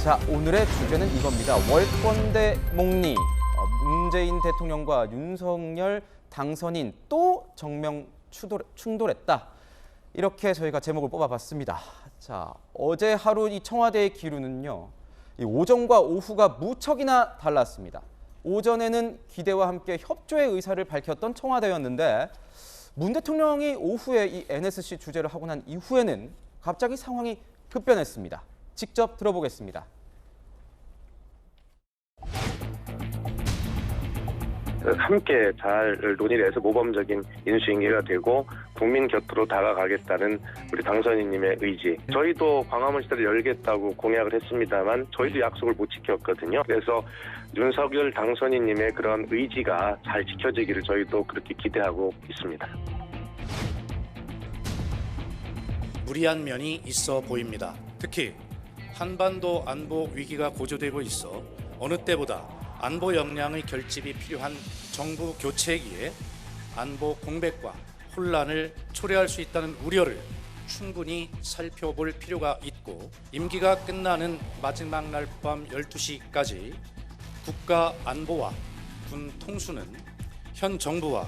자, 오늘의 주제는 이겁니다. 월권대 목리. 문재인 대통령과 윤석열 당선인 또 정면 충돌했다. 이렇게 저희가 제목을 뽑아봤습니다. 자, 어제 하루 이 청와대의 기류는요. 이 오전과 오후가 무척이나 달랐습니다. 오전에는 기대와 함께 협조의 의사를 밝혔던 청와대였는데 문 대통령이 오후에 이 NSC 주재를 하고 난 이후에는 갑자기 상황이 급변했습니다. 직접 들어보겠습니다. 함께 잘 논의를 해서 모범적인 인수인계가 되고 국민 곁으로 다가가겠다는 우리 당선인님의 의지. 저희도 광화문 시대를 열겠다고 공약을 했습니다만 저희도 약속을 못 지켰거든요. 그래서 윤석열 당선인님의 그런 의지가 잘 지켜지기를 저희도 그렇게 기대하고 있습니다. 무리한 면이 있어 보입니다. 특히 한반도 안보 위기가 고조되고 있어 어느 때보다 안보 역량의 결집이 필요한 정부 교체기에 안보 공백과 혼란을 초래할 수 있다는 우려를 충분히 살펴볼 필요가 있고 임기가 끝나는 마지막 날 밤 12시까지 국가 안보와 군 통수는 현 정부와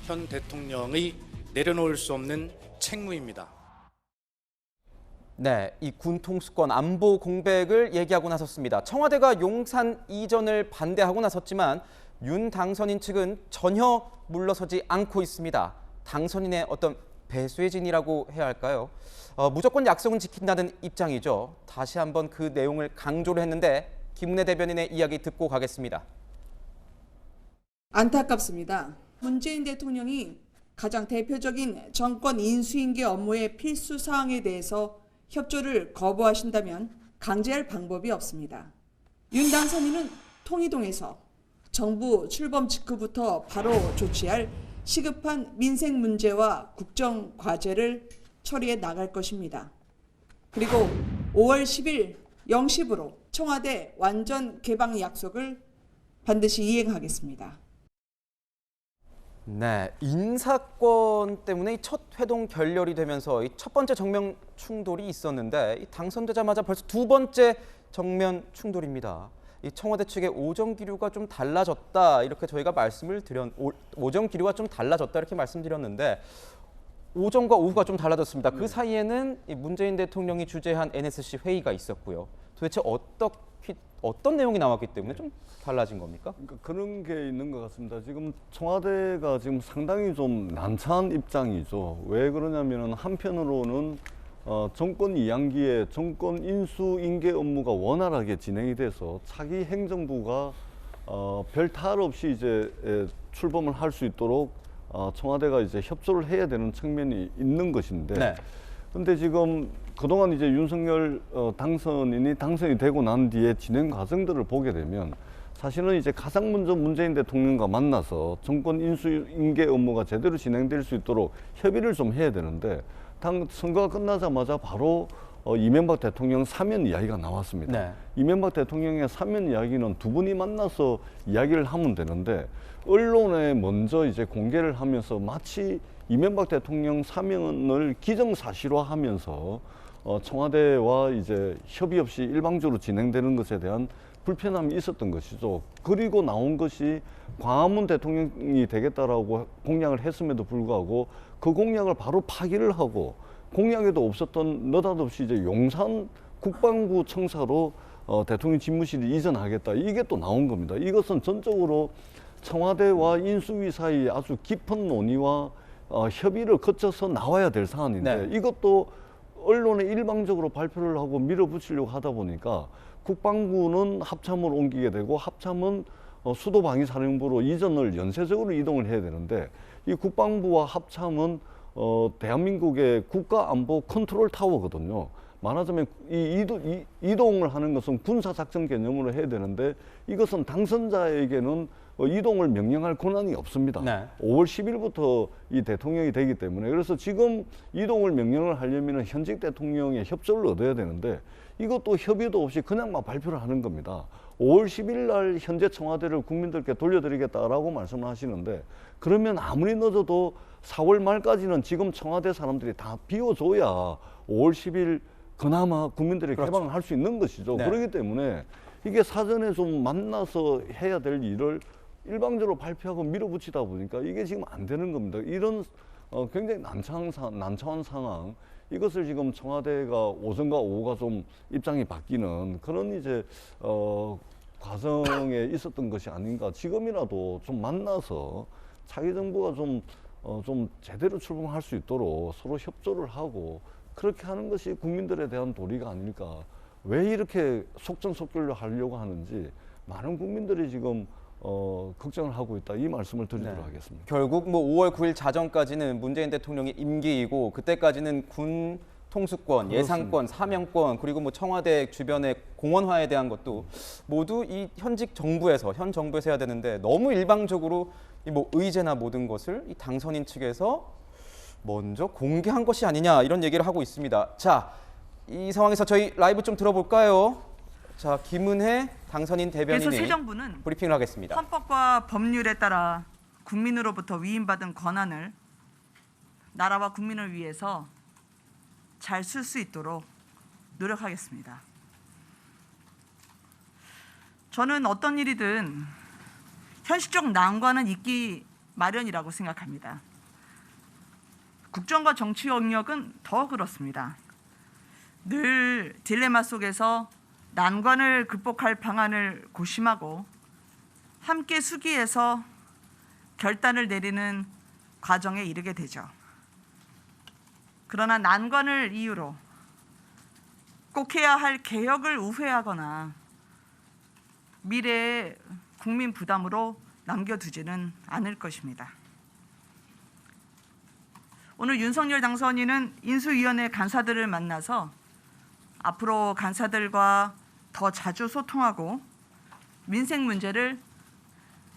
현 대통령의 내려놓을 수 없는 책무입니다. 네, 이 군 통수권 안보 공백을 얘기하고 나섰습니다. 청와대가 용산 이전을 반대하고 나섰지만 윤 당선인 측은 전혀 물러서지 않고 있습니다. 당선인의 어떤 배수의 진이라고 해야 할까요? 무조건 약속은 지킨다는 입장이죠. 다시 한번 그 내용을 강조를 했는데 김은혜 대변인의 이야기 듣고 가겠습니다. 안타깝습니다. 문재인 대통령이 가장 대표적인 정권 인수인계 업무의 필수 사항에 대해서 협조를 거부하신다면 강제할 방법이 없습니다. 윤 당선인은 통이동에서 정부 출범 직후부터 바로 조치할 시급한 민생 문제와 국정 과제를 처리해 나갈 것입니다. 그리고 5월 10일 0시부로 청와대 완전 개방 약속을 반드시 이행하겠습니다. 네, 인사권 때문에 첫 회동 결렬이 되면서 첫 번째 정면 충돌이 있었는데 당선되자마자 벌써 두 번째 정면 충돌입니다. 이 청와대 측의 오전 기류가 좀 달라졌다 이렇게 저희가 오전 기류가 좀 달라졌다 이렇게 말씀드렸는데 오전과 오후가 좀 달라졌습니다. 그 사이에는 문재인 대통령이 주재한 NSC 회의가 있었고요. 도대체 어떤 내용이 나왔기 때문에 좀 달라진 겁니까? 그러니까 그런 게 있는 것 같습니다. 지금 청와대가 지금 상당히 좀 난처한 입장이죠. 왜 그러냐면은 한편으로는 정권 2학기에 정권 인수인계 업무가 원활하게 진행이 돼서 차기 행정부가 별 탈 없이 이제 출범을 할 수 있도록 청와대가 이제 협조를 해야 되는 측면이 있는 것인데. 네. 근데 지금 그동안 이제 윤석열 당선인이 당선이 되고 난 뒤에 진행 과정들을 보게 되면 사실은 이제 가장 먼저 문재인 대통령과 만나서 정권 인수인계 업무가 제대로 진행될 수 있도록 협의를 좀 해야 되는데 선거가 끝나자마자 바로 이명박 대통령 사면 이야기가 나왔습니다. 네. 이명박 대통령의 사면 이야기는 두 분이 만나서 이야기를 하면 되는데 언론에 먼저 이제 공개를 하면서 마치 이명박 대통령 사면을 기정사실화하면서 청와대와 이제 협의 없이 일방적으로 진행되는 것에 대한 불편함이 있었던 것이죠. 그리고 나온 것이 광화문 대통령이 되겠다라고 공약을 했음에도 불구하고 그 공약을 바로 파기를 하고 공약에도 없었던 느닷없이 이제 용산 국방부 청사로 대통령 집무실을 이전하겠다. 이게 또 나온 겁니다. 이것은 전적으로 청와대와 인수위 사이에 아주 깊은 논의와 협의를 거쳐서 나와야 될 사안인데 네. 이것도 언론에 일방적으로 발표를 하고 밀어붙이려고 하다 보니까 국방부는 합참으로 옮기게 되고 합참은 수도방위사령부로 이전을 연쇄적으로 이동을 해야 되는데 이 국방부와 합참은 대한민국의 국가안보 컨트롤 타워거든요. 말하자면 이동을 하는 것은 군사작전 개념으로 해야 되는데 이것은 당선자에게는 이동을 명령할 권한이 없습니다. 네. 5월 10일부터 이 대통령이 되기 때문에 그래서 지금 이동을 명령을 하려면 현직 대통령의 협조를 얻어야 되는데 이것도 협의도 없이 그냥 막 발표를 하는 겁니다. 5월 10일 날 현재 청와대를 국민들께 돌려드리겠다라고 말씀을 하시는데 그러면 아무리 늦어도 4월 말까지는 지금 청와대 사람들이 다 비워줘야 5월 10일 그나마 국민들이 그렇죠. 개방을 할 수 있는 것이죠. 네. 그렇기 때문에 이게 사전에 좀 만나서 해야 될 일을 일방적으로 발표하고 밀어붙이다 보니까 이게 지금 안 되는 겁니다. 이런 굉장히 난처한 상황, 이것을 지금 청와대가 5선과 5가 좀 입장이 바뀌는 그런 이제 과정에 있었던 것이 아닌가. 지금이라도 좀 만나서 차기 정부가 좀 제대로 출범할 수 있도록 서로 협조를 하고 그렇게 하는 것이 국민들에 대한 도리가 아닐까. 왜 이렇게 속전속결로 하려고 하는지 많은 국민들이 지금 걱정을 하고 있다, 이 말씀을 드리도록 네. 하겠습니다. 결국 뭐 5월 9일 자정까지는 문재인 대통령의 임기이고 그때까지는 군 통수권, 예산권, 사명권, 그리고 뭐 청와대 주변의 공원화에 대한 것도 모두 이 현 정부에서 해야 되는데 너무 일방적으로 이 뭐 의제나 모든 것을 이 당선인 측에서 먼저 공개한 것이 아니냐, 이런 얘기를 하고 있습니다. 자, 이 상황에서 저희 라이브 좀 들어볼까요? 자, 김은혜 당선인 그래서 대변인이 새 정부는 브리핑을 하겠습니다. 헌법과 법률에 따라 국민으로부터 위임받은 권한을 나라와 국민을 위해서 잘 쓸 수 있도록 노력하겠습니다. 저는 어떤 일이든 현실적 난관은 있기 마련이라고 생각합니다. 국정과 정치 영역은 더 그렇습니다. 늘 딜레마 속에서 난관을 극복할 방안을 고심하고 함께 수기해서 결단을 내리는 과정에 이르게 되죠. 그러나 난관을 이유로 꼭 해야 할 개혁을 우회하거나 미래의 국민 부담으로 남겨두지는 않을 것입니다. 오늘 윤석열 당선인은 인수위원회 간사들을 만나서 앞으로 간사들과 더 자주 소통하고 민생 문제를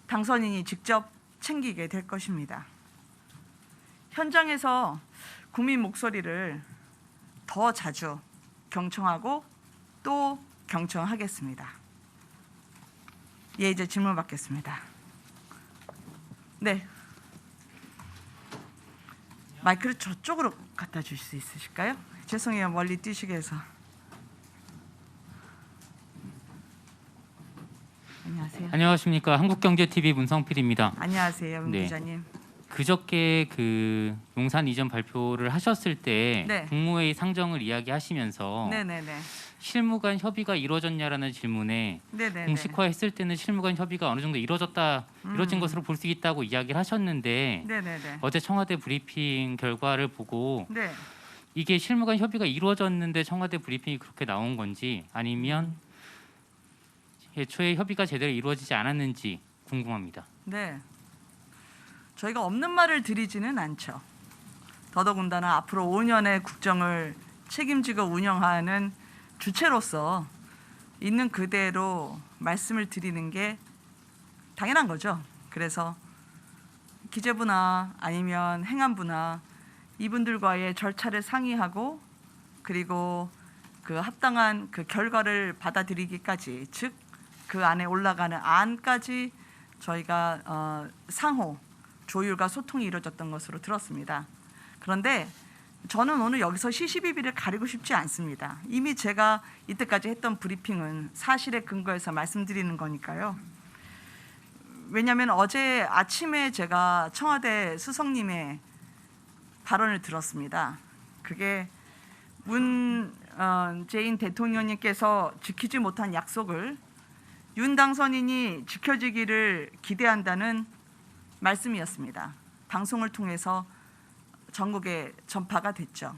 당선인이 직접 챙기게 될 것입니다. 현장에서 국민 목소리를 더 자주 경청하고 또 경청하겠습니다. 예, 이제 질문 받겠습니다. 네. 마이크를 저쪽으로 갖다 주실 수 있으실까요? 죄송해요, 멀리 뛰시게 해서. 안녕하세요. 안녕하십니까, 한국경제TV 문성필입니다. 안녕하세요, 문 네. 기자님. 그저께 그 용산 이전 발표를 하셨을 때 네. 국무회의 상정을 이야기하시면서 네네네. 실무 간 협의가 이루어졌냐라는 질문에 네네네. 공식화했을 때는 실무 간 협의가 어느 정도 이루어진 것으로 볼 수 있다고 이야기를 하셨는데 네네네. 어제 청와대 브리핑 결과를 보고 네. 이게 실무 간 협의가 이루어졌는데 청와대 브리핑이 그렇게 나온 건지 아니면 애초에 협의가 제대로 이루어지지 않았는지 궁금합니다. 네. 저희가 없는 말을 드리지는 않죠. 더더군다나 앞으로 5년의 국정을 책임지고 운영하는 주체로서 있는 그대로 말씀을 드리는 게 당연한 거죠. 그래서 기재부나 아니면 행안부나 이분들과의 절차를 상의하고 그리고 그 합당한 그 결과를 받아들이기까지, 즉 그 안에 올라가는 안까지 저희가 상호 조율과 소통이 이루어졌던 것으로 들었습니다. 그런데 저는 오늘 여기서 시시비비를 가리고 싶지 않습니다. 이미 제가 이때까지 했던 브리핑은 사실에 근거해서 말씀드리는 거니까요. 왜냐하면 어제 아침에 제가 청와대 수석님의 발언을 들었습니다. 그게 문재인 대통령님께서 지키지 못한 약속을 윤 당선인이 지켜지기를 기대한다는 말씀이었습니다. 방송을 통해서 전국에 전파가 됐죠.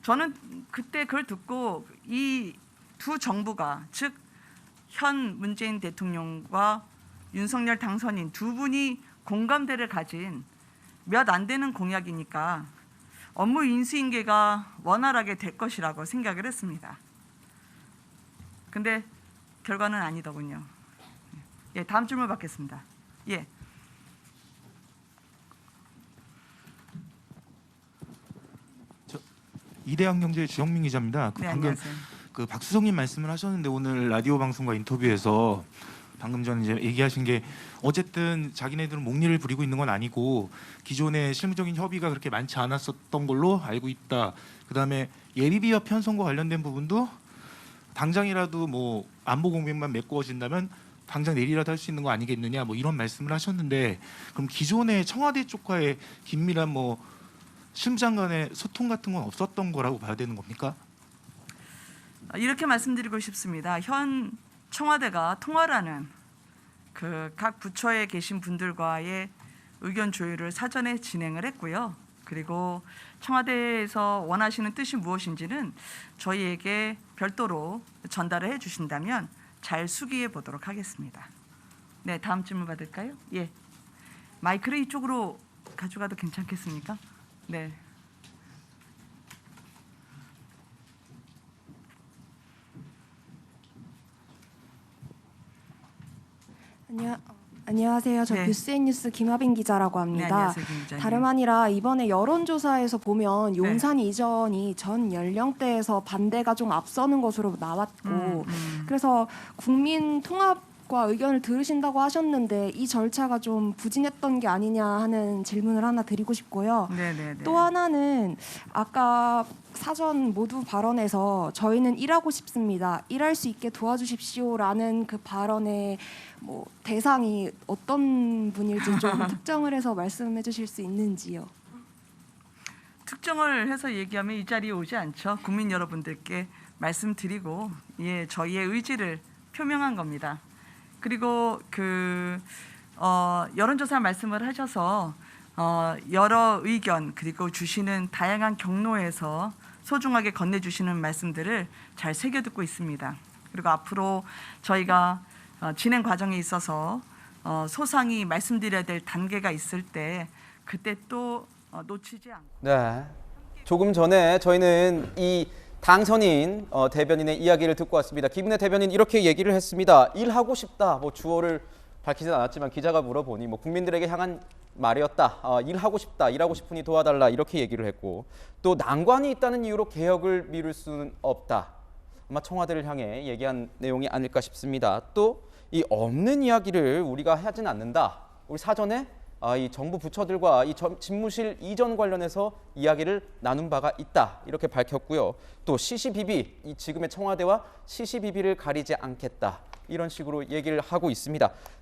저는 그때 그걸 듣고 이 두 정부가, 즉 현 문재인 대통령과 윤석열 당선인 두 분이 공감대를 가진 몇 안 되는 공약이니까 업무 인수인계가 원활하게 될 것이라고 생각을 했습니다. 근데 결과는 아니더군요. 예, 다음 질문 받겠습니다. 예. 이대한경제 주영민 기자입니다. 네, 방금 안녕하세요. 그 박수성님 말씀을 하셨는데 오늘 라디오 방송과 인터뷰에서 방금 전에 이제 얘기하신 게 어쨌든 자기네들은 목리를 부리고 있는 건 아니고 기존의 실무적인 협의가 그렇게 많지 않았었던 걸로 알고 있다. 그다음에 예비비와 편성과 관련된 부분도 당장이라도 뭐 안보 공백만 메꿔진다면 당장 내일이라도 할 수 있는 거 아니겠느냐 뭐 이런 말씀을 하셨는데 그럼 기존의 청와대 쪽과의 긴밀한 뭐 실무장 간의 소통 같은 건 없었던 거라고 봐야 되는 겁니까? 이렇게 말씀드리고 싶습니다. 현 청와대가 통화라는 그 각 부처에 계신 분들과의 의견 조율을 사전에 진행을 했고요. 그리고 청와대에서 원하시는 뜻이 무엇인지는 저희에게 별도로 전달을 해주신다면 잘 수기해 보도록 하겠습니다. 네, 다음 질문 받을까요? 예, 마이크를 이쪽으로 가져가도 괜찮겠습니까? 네. 안녕하세요. 저 네. 뉴스앤뉴스 김하빈 기자라고 네, 합니다. 안녕하세요, 김 기자님. 다름 아니라 이번에 여론조사에서 보면 네. 용산 이전이 전 연령대에서 반대가 좀 앞서는 것으로 나왔고 그래서 국민 통합과 의견을 들으신다고 하셨는데 이 절차가 좀 부진했던 게 아니냐 하는 질문을 하나 드리고 싶고요. 네네네. 또 하나는 아까 사전 모두 발언에서 저희는 일하고 싶습니다. 일할 수 있게 도와주십시오라는 그 발언의 뭐 대상이 어떤 분일지 좀 특정을 해서 말씀해 주실 수 있는지요. 특정을 해서 얘기하면 이 자리에 오지 않죠. 국민 여러분들께 말씀드리고 예, 저희의 의지를 표명한 겁니다. 그리고 여론조사 말씀을 하셔서 여러 의견 그리고 주시는 다양한 경로에서 소중하게 건네주시는 말씀들을 잘 새겨듣고 있습니다. 그리고 앞으로 저희가 진행 과정에 있어서 소상히 말씀드려야 될 단계가 있을 때 그때 또 놓치지 않고. 네. 조금 전에 저희는 이 당선인 대변인의 이야기를 듣고 왔습니다. 김은혜 대변인 이렇게 얘기를 했습니다. 일하고 싶다. 뭐 주어를 밝히진 않았지만 기자가 물어보니 뭐 국민들에게 향한 말이었다. 일하고 싶다. 일하고 싶으니 도와달라. 이렇게 얘기를 했고 또 난관이 있다는 이유로 개혁을 미룰 수는 없다. 아마 청와대를 향해 얘기한 내용이 아닐까 싶습니다. 또 이 없는 이야기를 우리가 하진 않는다. 우리 사전에 이 정부 부처들과 이 집무실 이전 관련해서 이야기를 나눈 바가 있다. 이렇게 밝혔고요. 또 시시비비, 이 지금의 청와대와 시시비비를 가리지 않겠다. 이런 식으로 얘기를 하고 있습니다.